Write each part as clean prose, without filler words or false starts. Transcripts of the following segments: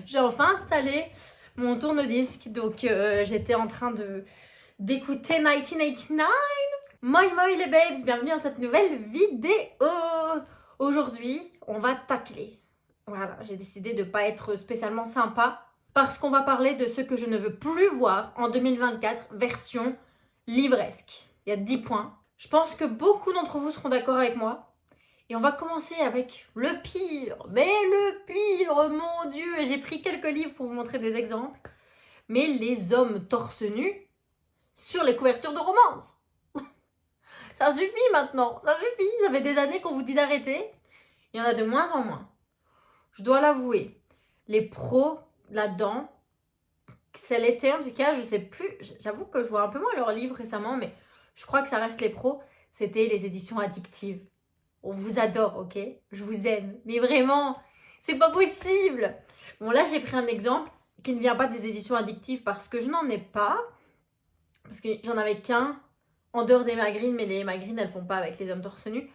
J'ai enfin installé mon tourne-disque, donc j'étais en train d'écouter 1989. Moi les babes, bienvenue dans cette nouvelle vidéo. Aujourd'hui, on va tacler. Voilà, j'ai décidé de ne pas être spécialement sympa parce qu'on va parler de ce que je ne veux plus voir en 2024, version livresque. Il y a 10 points. Je pense que beaucoup d'entre vous seront d'accord avec moi. Et on va commencer avec le pire. Mais le pire, mon Dieu. J'ai pris quelques livres pour vous montrer des exemples. Mais les hommes torse nu sur les couvertures de romances. Ça suffit maintenant. Ça suffit. Ça fait des années qu'on vous dit d'arrêter. Il y en a de moins en moins. Je dois l'avouer. Les pros là-dedans, c'est l'été en tout cas, je sais plus. J'avoue que je vois un peu moins leurs livres récemment, mais je crois que ça reste les pros. C'était les éditions addictives. On vous adore, ok? Je vous aime. Mais vraiment, c'est pas possible. Bon, là, j'ai pris un exemple qui ne vient pas des éditions addictives parce que je n'en ai pas. Parce que j'en avais qu'un en dehors des magrines, mais les magrines, elles font pas avec les hommes torse nu.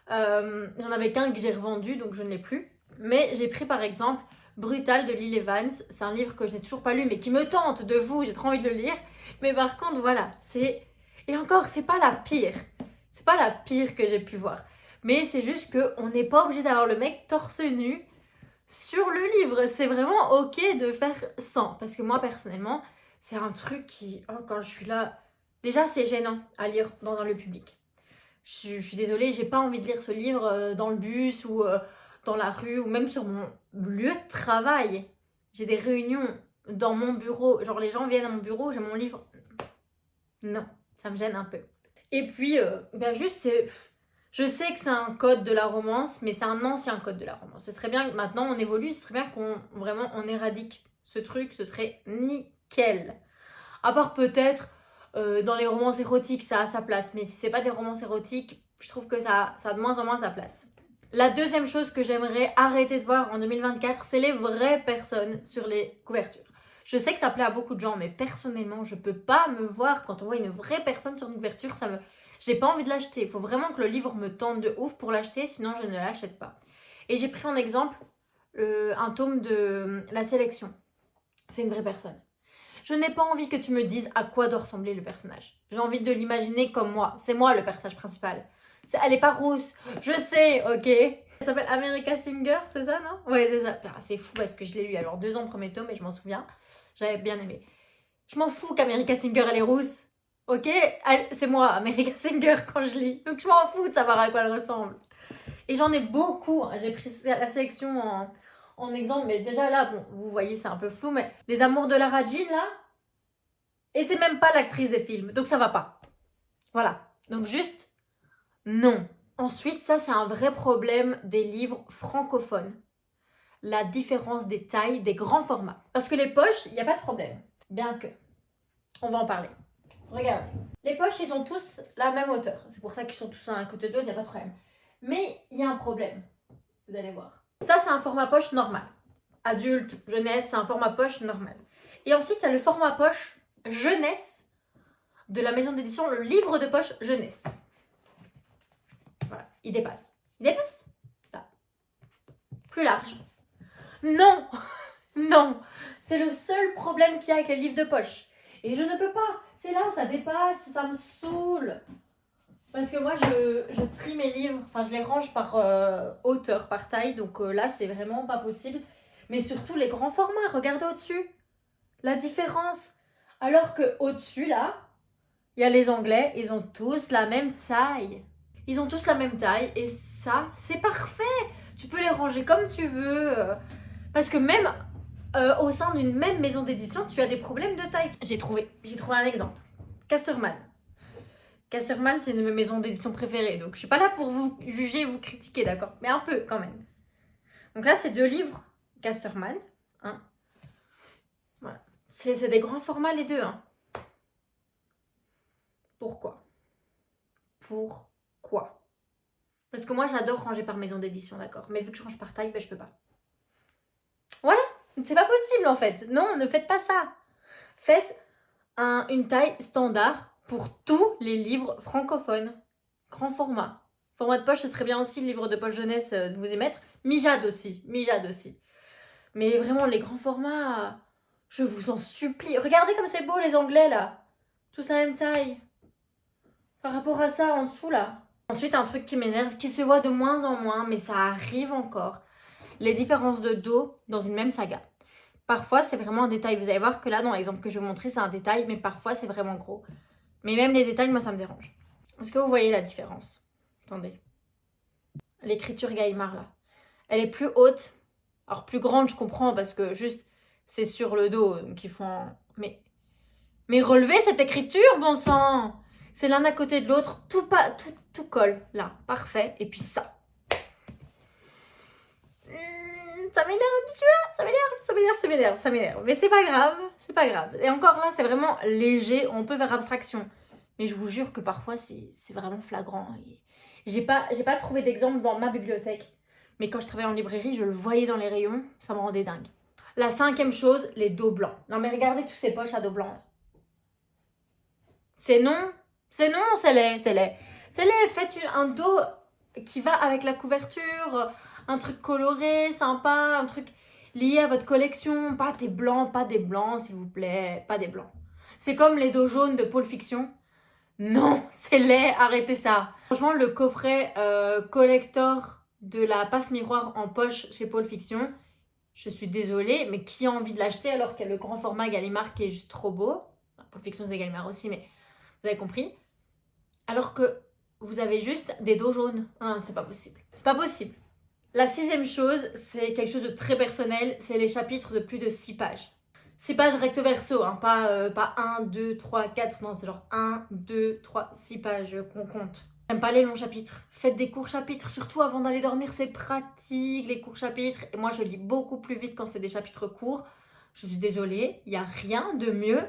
J'en avais qu'un que j'ai revendu, donc je ne l'ai plus. Mais j'ai pris par exemple Brutal de Lil Evans. C'est un livre que je n'ai toujours pas lu, mais qui me tente de vous. J'ai trop envie de le lire. Mais par contre, voilà, c'est... Et encore, c'est pas la pire. C'est pas la pire que j'ai pu voir. Mais c'est juste qu'on n'est pas obligé d'avoir le mec torse nu sur le livre. C'est vraiment ok de faire sans. Parce que moi, personnellement, c'est un truc qui, quand je suis là... Déjà, c'est gênant à lire dans le public. Je suis désolée, j'ai pas envie de lire ce livre dans le bus ou dans la rue ou même sur mon lieu de travail. J'ai des réunions dans mon bureau. Genre, les gens viennent à mon bureau, j'ai mon livre. Non, ça me gêne un peu. Et puis, juste, c'est... Je sais que c'est un code de la romance, mais c'est un ancien code de la romance. Ce serait bien que maintenant on évolue, ce serait bien qu'on éradique ce truc, ce serait nickel. À part peut-être dans les romances érotiques, ça a sa place. Mais si c'est pas des romances érotiques, je trouve que ça a de moins en moins sa place. La deuxième chose que j'aimerais arrêter de voir en 2024, c'est les vraies personnes sur les couvertures. Je sais que ça plaît à beaucoup de gens, mais personnellement, je peux pas me voir quand on voit une vraie personne sur une couverture, j'ai pas envie de l'acheter. Il faut vraiment que le livre me tente de ouf pour l'acheter, sinon je ne l'achète pas. Et j'ai pris en exemple un tome de La Sélection. C'est une vraie personne. Je n'ai pas envie que tu me dises à quoi doit ressembler le personnage. J'ai envie de l'imaginer comme moi. C'est moi le personnage principal. Elle est pas rousse. Je sais, ok. Elle s'appelle America Singer, c'est ça, non? Ouais, c'est ça. C'est fou parce que je l'ai lu alors 2 ans, premier tome, et je m'en souviens. J'avais bien aimé. Je m'en fous qu'America Singer, elle est rousse. Ok? C'est moi, America Singer, quand je lis. Donc je m'en fous de savoir à quoi elle ressemble. Et j'en ai beaucoup. J'ai pris la sélection en exemple, mais déjà là, bon, vous voyez, c'est un peu flou, mais Les Amours de Lara Jean, là, et c'est même pas l'actrice des films, donc ça va pas. Voilà. Donc juste, non. Ensuite, ça, c'est un vrai problème des livres francophones. La différence des tailles, des grands formats. Parce que les poches, il n'y a pas de problème. Bien que. On va en parler. Regardez. Les poches, ils ont tous la même hauteur. C'est pour ça qu'ils sont tous à un côté de l'autre, il n'y a pas de problème. Mais il y a un problème. Vous allez voir. Ça, c'est un format poche normal. Adulte, jeunesse, c'est un format poche normal. Et ensuite, il y a le format poche jeunesse de la maison d'édition, le livre de poche jeunesse. Voilà, il dépasse. Il dépasse. Là. Plus large. Non. Non. C'est le seul problème qu'il y a avec les livres de poche. Et je ne peux pas. C'est là, ça dépasse, ça me saoule. Parce que moi, je trie mes livres, enfin, je les range par hauteur, par taille. Donc là, c'est vraiment pas possible. Mais surtout, les grands formats, regardez au-dessus. La différence. Alors qu'au-dessus, là, il y a les Anglais, ils ont tous la même taille. Ils ont tous la même taille et ça, c'est parfait. Tu peux les ranger comme tu veux. Parce que même au sein d'une même maison d'édition, tu as des problèmes de taille. J'ai trouvé un exemple. Casterman. Casterman, c'est une de mes maisons d'édition préférées. Donc, je suis pas là pour vous juger, vous critiquer, d'accord? Mais un peu, quand même. Donc là, c'est 2 livres Casterman. Hein. Voilà. C'est des grands formats, les deux. Hein. Pourquoi? Pourquoi? Parce que moi, j'adore ranger par maison d'édition, d'accord? Mais vu que je range par taille, ben, je peux pas. Voilà. C'est pas possible, en fait. Non, ne faites pas ça. Faites une taille standard pour tous les livres francophones. Grand format. Format de poche, ce serait bien aussi le livre de poche jeunesse de vous y mettre. Mijade aussi. Mais vraiment, les grands formats, je vous en supplie. Regardez comme c'est beau les Anglais là. Tous la même taille. Par rapport à ça, en dessous là. Ensuite, un truc qui m'énerve, qui se voit de moins en moins, mais ça arrive encore. Les différences de dos dans une même saga. Parfois, c'est vraiment un détail. Vous allez voir que là, dans l'exemple que je vais vous montrer, c'est un détail, mais parfois, c'est vraiment gros. Mais même les détails, moi, ça me dérange. Est-ce que vous voyez la différence? Attendez. L'écriture Gallimard, là. Elle est plus haute. Alors, plus grande, je comprends, parce que juste, c'est sur le dos qu'ils font... Mais relevez cette écriture, bon sang! C'est l'un à côté de l'autre. Tout colle, là. Parfait. Et puis ça. Ça m'énerve, tu vois, ça m'énerve. Mais c'est pas grave. Et encore là, c'est vraiment léger, on peut faire abstraction. Mais je vous jure que parfois, c'est vraiment flagrant. Et j'ai pas trouvé d'exemple dans ma bibliothèque. Mais quand je travaillais en librairie, je le voyais dans les rayons, ça me rendait dingue. La 5e chose, les dos blancs. Non mais regardez tous ces poches à dos blanc. Là. C'est laid. Faites un dos qui va avec la couverture, un truc coloré, sympa, un truc lié à votre collection. Pas des blancs, s'il vous plaît. Pas des blancs. C'est comme les dos jaunes de Pulp Fiction. Non, c'est laid, arrêtez ça. Franchement, le coffret collector de la passe miroir en poche chez Pulp Fiction, je suis désolée, mais qui a envie de l'acheter alors qu'il y a le grand format Gallimard qui est juste trop beau. Pulp Fiction, c'est Gallimard aussi, mais vous avez compris. Alors que vous avez juste des dos jaunes. Ah, c'est pas possible. C'est pas possible. La 6e chose, c'est quelque chose de très personnel, c'est les chapitres de plus de 6 pages. 6 pages recto verso, hein, pas 1, 2, 3, 4, non, c'est genre 1, 2, 3, 6 pages qu'on compte. J'aime pas les longs chapitres. Faites des courts chapitres, surtout avant d'aller dormir, c'est pratique, les courts chapitres. Et moi, je lis beaucoup plus vite quand c'est des chapitres courts. Je suis désolée, il n'y a rien de mieux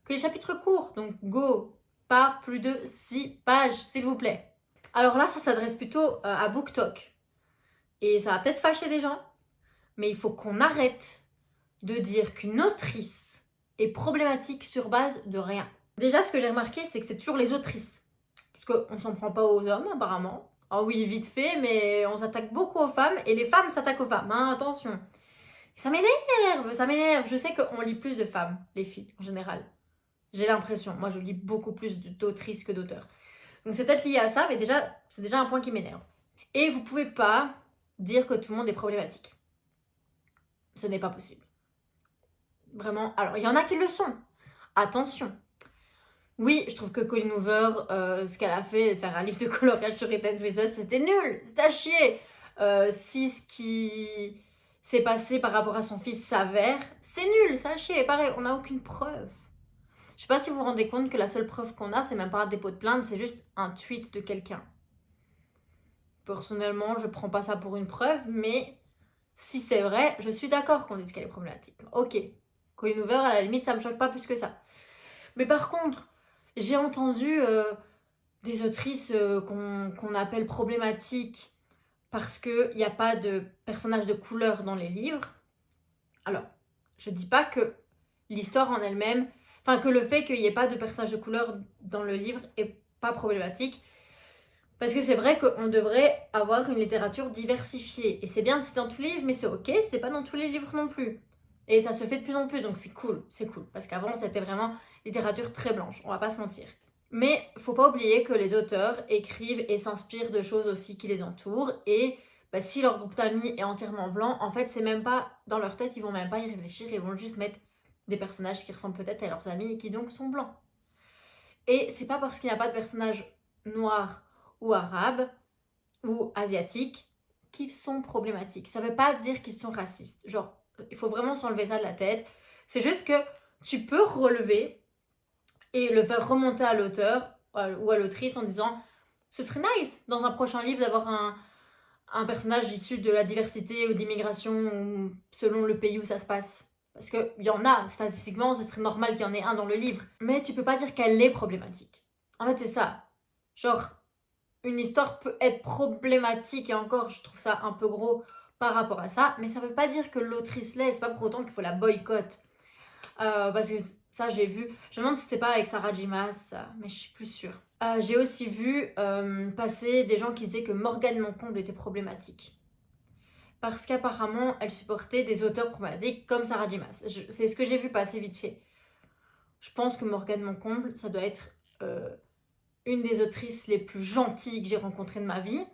que les chapitres courts. Donc, go, pas plus de 6 pages, s'il vous plaît. Alors là, ça s'adresse plutôt à BookTok. Et ça va peut-être fâcher des gens, mais il faut qu'on arrête de dire qu'une autrice est problématique sur base de rien. Déjà, ce que j'ai remarqué, c'est que c'est toujours les autrices. Parce qu'on s'en prend pas aux hommes, apparemment. Ah oui, vite fait, mais on s'attaque beaucoup aux femmes, et les femmes s'attaquent aux femmes, hein, attention. Ça m'énerve. Je sais qu'on lit plus de femmes, les filles, en général. J'ai l'impression. Moi, je lis beaucoup plus d'autrices que d'auteurs. Donc c'est peut-être lié à ça, mais déjà, c'est déjà un point qui m'énerve. Et vous pouvez pas dire que tout le monde est problématique. Ce n'est pas possible. Vraiment. Alors, il y en a qui le sont. Attention. Oui, je trouve que Colleen Hoover, ce qu'elle a fait, de faire un livre de coloriage sur It Ends With Us, c'était nul. C'était à chier. Si ce qui s'est passé par rapport à son fils s'avère, c'est nul, c'est à chier. Pareil, on n'a aucune preuve. Je sais pas si vous vous rendez compte que la seule preuve qu'on a, c'est même pas un dépôt de plainte, c'est juste un tweet de quelqu'un. Personnellement, je prends pas ça pour une preuve, mais si c'est vrai, je suis d'accord qu'on dise qu'elle est problématique. Ok, Colleen Hoover, à la limite, ça me choque pas plus que ça. Mais par contre, j'ai entendu des autrices qu'on appelle problématiques parce qu'il n'y a pas de personnage de couleur dans les livres. Alors, je dis pas que l'histoire en elle-même, enfin que le fait qu'il n'y ait pas de personnage de couleur dans le livre est pas problématique. Parce que c'est vrai qu'on devrait avoir une littérature diversifiée. Et c'est bien si c'est dans tous les livres, mais c'est ok si c'est pas dans tous les livres non plus. Et ça se fait de plus en plus, donc c'est cool. Parce qu'avant, c'était vraiment littérature très blanche, on va pas se mentir. Mais faut pas oublier que les auteurs écrivent et s'inspirent de choses aussi qui les entourent. Et si leur groupe d'amis est entièrement blanc, en fait, c'est même pas dans leur tête, ils vont même pas y réfléchir, ils vont juste mettre des personnages qui ressemblent peut-être à leurs amis et qui donc sont blancs. Et c'est pas parce qu'il n'y a pas de personnage noir ou arabes ou asiatiques qu'ils sont problématiques. Ça veut pas dire qu'ils sont racistes. Genre, il faut vraiment s'enlever ça de la tête. C'est juste que tu peux relever et le faire remonter à l'auteur ou à l'autrice en disant ce serait nice dans un prochain livre d'avoir un personnage issu de la diversité ou de l'immigration selon le pays où ça se passe. Parce qu'il y en a, statistiquement, ce serait normal qu'il y en ait un dans le livre. Mais tu peux pas dire qu'elle est problématique. En fait, c'est ça. Genre, une histoire peut être problématique, et encore, je trouve ça un peu gros par rapport à ça, mais ça veut pas dire que l'autrice l'est, c'est pas pour autant qu'il faut la boycotter. Parce que ça, j'ai vu, je me demande si c'était pas avec Sarah J. Maas, mais je suis plus sûre. J'ai aussi vu passer des gens qui disaient que Morgane Moncomble était problématique. parce qu'apparemment elle supportait des auteurs problématiques comme Sarah J. Maas. C'est ce que j'ai vu passer vite fait. Je pense que Morgane Moncomble, ça doit être une des autrices les plus gentilles que j'ai rencontrées de ma vie.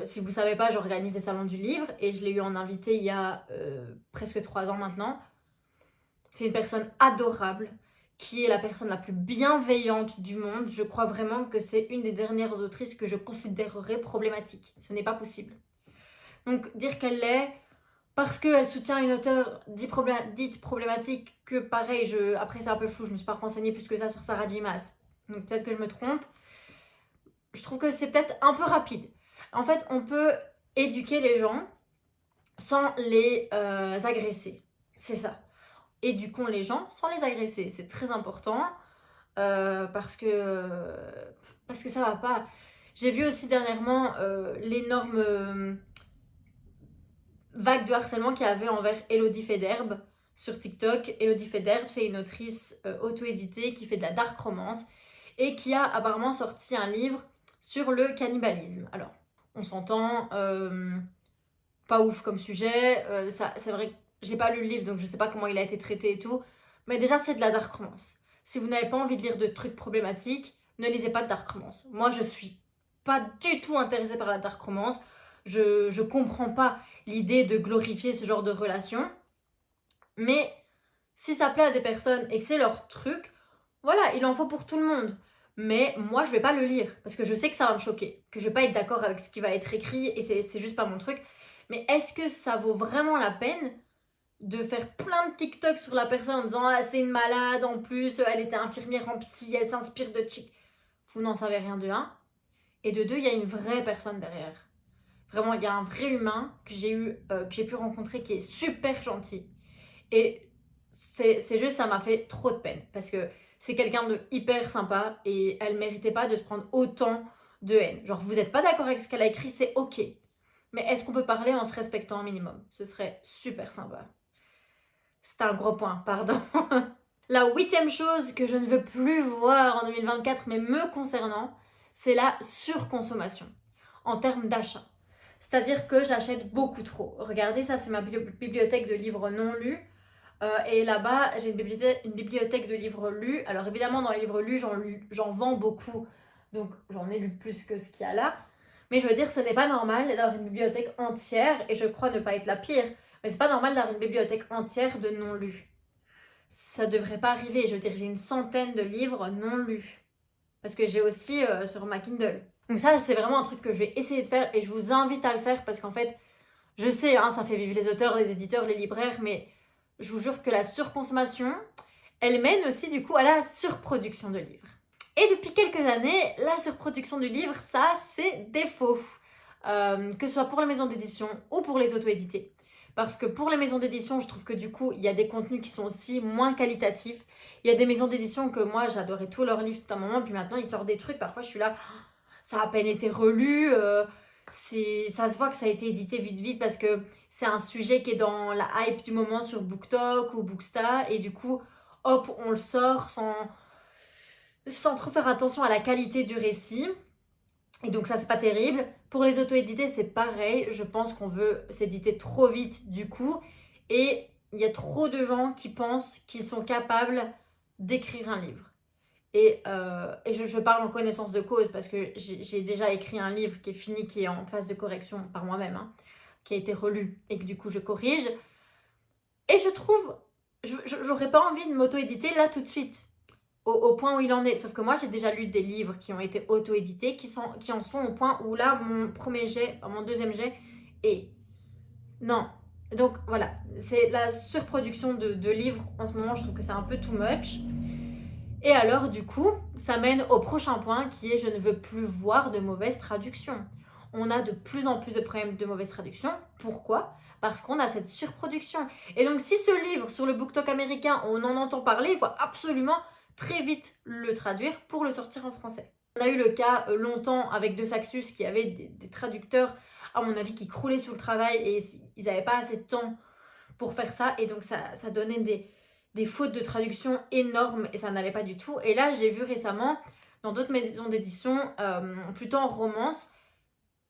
Si vous ne savez pas, j'organise des salons du livre et je l'ai eu en invité il y a presque 3 ans maintenant. C'est une personne adorable, qui est la personne la plus bienveillante du monde. Je crois vraiment que c'est une des dernières autrices que je considérerais problématique. Ce n'est pas possible. Donc dire qu'elle l'est, parce qu'elle soutient une auteure dite problématique, que pareil, après c'est un peu flou, je ne me suis pas renseignée plus que ça sur Sarah J. Maas. Donc peut-être que je me trompe. Je trouve que c'est peut-être un peu rapide. En fait, on peut éduquer les gens sans les agresser. C'est ça. Éduquons les gens sans les agresser. C'est très important parce que ça va pas. J'ai vu aussi dernièrement l'énorme vague de harcèlement qu'il y avait envers Elodie Federbe sur TikTok. Elodie Federbe, c'est une autrice auto-éditée qui fait de la dark romance et qui a apparemment sorti un livre sur le cannibalisme. Alors, on s'entend, pas ouf comme sujet, c'est vrai que j'ai pas lu le livre donc je sais pas comment il a été traité et tout, mais déjà c'est de la dark romance. Si vous n'avez pas envie de lire de trucs problématiques, ne lisez pas de dark romance. Moi je suis pas du tout intéressée par la dark romance, je comprends pas l'idée de glorifier ce genre de relation, mais si ça plaît à des personnes et que c'est leur truc, voilà, il en faut pour tout le monde. Mais moi, je vais pas le lire parce que je sais que ça va me choquer, que je vais pas être d'accord avec ce qui va être écrit et c'est juste pas mon truc. Mais est-ce que ça vaut vraiment la peine de faire plein de TikTok sur la personne en disant ah, c'est une malade en plus, elle était infirmière en psy, elle s'inspire de chic. Vous n'en savez rien de un. Et de deux, il y a une vraie personne derrière. Vraiment, il y a un vrai humain que j'ai pu rencontrer qui est super gentil. Et c'est juste, ça m'a fait trop de peine parce que c'est quelqu'un de hyper sympa et elle méritait pas de se prendre autant de haine. Genre, vous êtes pas d'accord avec ce qu'elle a écrit, c'est ok. Mais est-ce qu'on peut parler en se respectant un minimum? Ce serait super sympa. C'est un gros point, pardon. La 8e chose que je ne veux plus voir en 2024, mais me concernant, c'est la surconsommation en termes d'achat. C'est-à-dire que j'achète beaucoup trop. Regardez, ça c'est ma bibliothèque de livres non lus. Et là-bas, j'ai une bibliothèque de livres lus. Alors évidemment, dans les livres lus, j'en vends beaucoup. Donc j'en ai lu plus que ce qu'il y a là. Mais je veux dire, ce n'est pas normal d'avoir une bibliothèque entière, et je crois ne pas être la pire, mais c'est pas normal d'avoir une bibliothèque entière de non lus. Ça devrait pas arriver. Je veux dire, j'ai une centaine de livres non lus. Parce que j'ai aussi sur ma Kindle. Donc ça, c'est vraiment un truc que je vais essayer de faire et je vous invite à le faire parce qu'en fait, je sais, hein, ça fait vivre les auteurs, les éditeurs, les libraires, mais je vous jure que la surconsommation, elle mène aussi du coup à la surproduction de livres. Et depuis quelques années, la surproduction du livre, ça c'est défaut. Que ce soit pour les maisons d'édition ou pour les auto-édités. Parce que pour les maisons d'édition, je trouve que du coup, il y a des contenus qui sont aussi moins qualitatifs. Il y a des maisons d'édition que moi, j'adorais tous leurs livres tout un moment, puis maintenant, ils sortent des trucs. Parfois, je suis là, ça a à peine été relu. Ça se voit que ça a été édité vite parce que c'est un sujet qui est dans la hype du moment sur BookTok ou Booksta. Et du coup, hop, on le sort sans trop faire attention à la qualité du récit. Et donc ça, c'est pas terrible. Pour les auto-édités, c'est pareil. Je pense qu'on veut s'éditer trop vite du coup. Et il y a trop de gens qui pensent qu'ils sont capables d'écrire un livre. Et je parle en connaissance de cause parce que j'ai déjà écrit un livre qui est fini, qui est en phase de correction par moi-même, hein, qui a été relu et que du coup je corrige. Et je trouve, j'aurais pas envie de m'auto-éditer là tout de suite. Au point où il en est. Sauf que moi, j'ai déjà lu des livres qui ont été auto-édités, qui en sont au point où là, mon premier jet, mon deuxième jet est... Non. Donc voilà, c'est la surproduction de livres en ce moment, je trouve que c'est un peu too much. Et alors, du coup, ça mène au prochain point qui est je ne veux plus voir de mauvaises traductions. On a de plus en plus de problèmes de mauvaises traductions. Pourquoi ? Parce qu'on a cette surproduction. Et donc, si ce livre sur le BookTok américain, on en entend parler, il faut absolument très vite le traduire pour le sortir en français. On a eu le cas longtemps avec De Saxus qui avait des traducteurs, à mon avis, qui croulaient sous le travail et ils n'avaient pas assez de temps pour faire ça. Et donc, ça donnait des fautes de traduction énormes et ça n'allait pas du tout. Et là, j'ai vu récemment, dans d'autres maisons d'édition, plutôt en romance,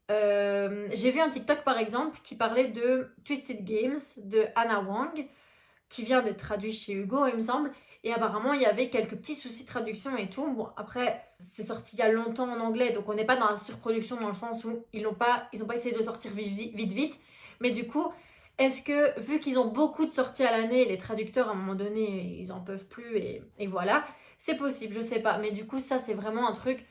J'ai vu un TikTok par exemple qui parlait de Twisted Games de Anna Wang, qui vient d'être traduit chez Hugo, il me semble. Et apparemment, il y avait quelques petits soucis de traduction et tout. Bon, après, c'est sorti il y a longtemps en anglais, donc on n'est pas dans la surproduction dans le sens où ils ont pas essayé de sortir vite. Mais du coup, est-ce que, vu qu'ils ont beaucoup de sorties à l'année, les traducteurs, à un moment donné, ils en peuvent plus et voilà, c'est possible, je sais pas. Mais du coup, ça, c'est vraiment un truc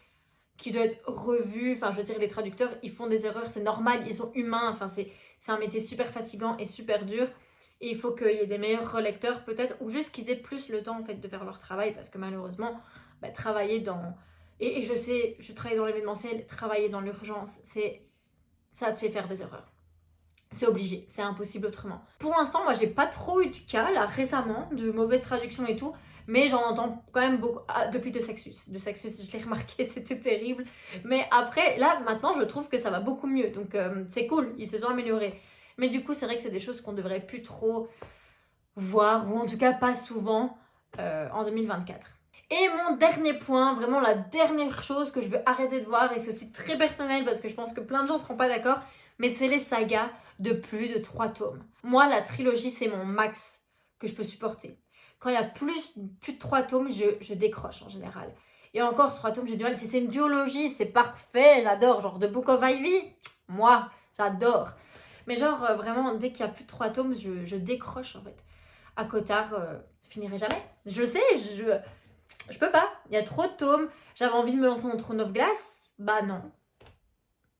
qui doit être revu. Enfin, je veux dire, les traducteurs, ils font des erreurs, c'est normal, ils sont humains. Enfin, c'est un métier super fatigant et super dur. Et il faut qu'il y ait des meilleurs relecteurs peut-être, ou juste qu'ils aient plus le temps en fait de faire leur travail, parce que malheureusement, travailler dans... Et je sais, je travaille dans l'événementiel, travailler dans l'urgence, ça te fait faire des erreurs. C'est obligé, c'est impossible autrement. Pour l'instant, moi, j'ai pas trop eu de cas, là, récemment, de mauvaises traductions et tout, mais j'en entends quand même beaucoup, depuis de Sexus. De Sexus, je l'ai remarqué, c'était terrible. Mais après, là, maintenant, je trouve que ça va beaucoup mieux, donc c'est cool, ils se sont améliorés. Mais du coup, c'est vrai que c'est des choses qu'on devrait plus trop voir, ou en tout cas pas souvent, en 2024. Et mon dernier point, vraiment la dernière chose que je veux arrêter de voir, et c'est aussi très personnel parce que je pense que plein de gens ne seront pas d'accord, mais c'est les sagas de plus de 3 tomes. Moi, la trilogie, c'est mon max que je peux supporter. Quand il y a plus de 3 tomes, je décroche en général. Et encore 3 tomes, j'ai du mal. Si c'est une duologie, c'est parfait, j'adore. Genre The Book of Ivy, moi, j'adore. Mais genre, vraiment, dès qu'il y a plus de 3 tomes, je décroche en fait. À Cotard, je finirai jamais. Je sais, je peux pas. Il y a trop de tomes. J'avais envie de me lancer dans Throne of Glass. Bah non.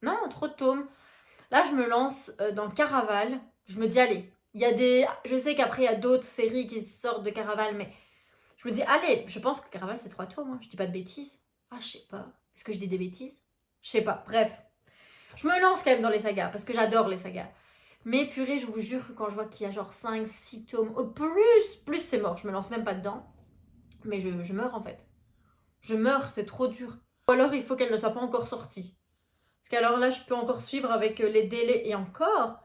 Non, trop de tomes. Là, je me lance dans Caraval. Je me dis, allez, il y a des... Je sais qu'après, il y a d'autres séries qui sortent de Caraval, mais je me dis, allez, je pense que Caraval, c'est 3 tomes. Hein. Je dis pas de bêtises. Ah, je sais pas. Est-ce que je dis des bêtises? Je sais pas. Bref. Je me lance quand même dans les sagas, parce que j'adore les sagas. Mais purée, je vous jure que quand je vois qu'il y a genre 5, 6 tomes, au plus c'est mort. Je me lance même pas dedans. Mais je meurs en fait. Je meurs, c'est trop dur. Ou alors il faut qu'elle ne soit pas encore sortie. Parce qu'alors là, je peux encore suivre avec les délais. Et encore,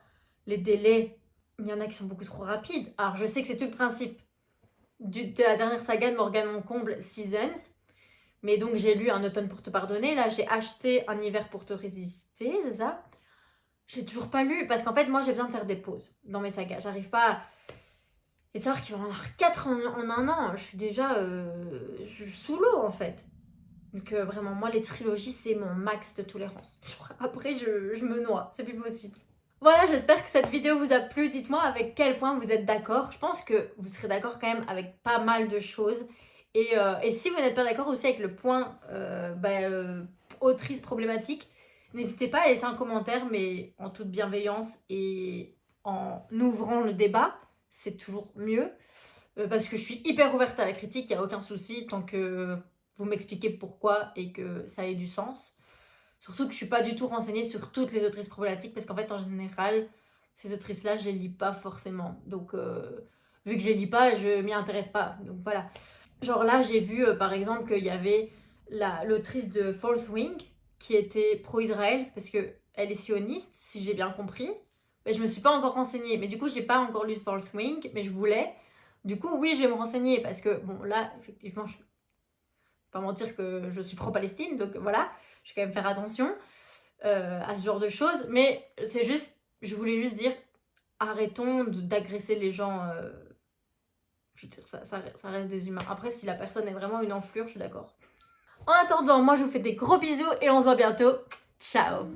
les délais, il y en a qui sont beaucoup trop rapides. Alors je sais que c'est tout le principe de la dernière saga de Morgane Moncomble, Seasons. Mais donc j'ai lu Un automne pour te pardonner. Là, j'ai acheté Un hiver pour te résister, c'est ça? J'ai toujours pas lu. Parce qu'en fait, moi, j'ai besoin de faire des pauses dans mes sagas. J'arrive pas à... Et de savoir qu'il va y en avoir 4 en un an, je suis déjà sous l'eau en fait. Donc vraiment, moi les trilogies c'est mon max de tolérance. Après je me noie, c'est plus possible. Voilà, j'espère que cette vidéo vous a plu. Dites-moi avec quel point vous êtes d'accord. Je pense que vous serez d'accord quand même avec pas mal de choses. Et si vous n'êtes pas d'accord aussi avec le point autrice problématique, n'hésitez pas à laisser un commentaire, mais en toute bienveillance et en ouvrant le débat. C'est toujours mieux. Parce que je suis hyper ouverte à la critique, il n'y a aucun souci tant que vous m'expliquez pourquoi et que ça ait du sens. Surtout que je ne suis pas du tout renseignée sur toutes les autrices problématiques parce qu'en fait, en général, ces autrices-là, je ne les lis pas forcément. Donc, vu que je ne les lis pas, je m'y intéresse pas. Donc voilà. Genre là, j'ai vu par exemple qu'il y avait l'autrice de Fourth Wing qui était pro-Israël parce qu'elle est sioniste, si j'ai bien compris. Mais je me suis pas encore renseignée. Mais du coup, j'ai pas encore lu Fourth Wing, mais je voulais. Du coup, oui, je vais me renseigner parce que, bon, là, effectivement, je ne vais pas mentir que je suis pro-Palestine, donc voilà, je vais quand même faire attention à ce genre de choses. Mais c'est juste, je voulais juste dire, arrêtons d'agresser les gens. Je veux dire, ça reste des humains. Après, si la personne est vraiment une enflure, je suis d'accord. En attendant, moi, je vous fais des gros bisous et on se voit bientôt. Ciao!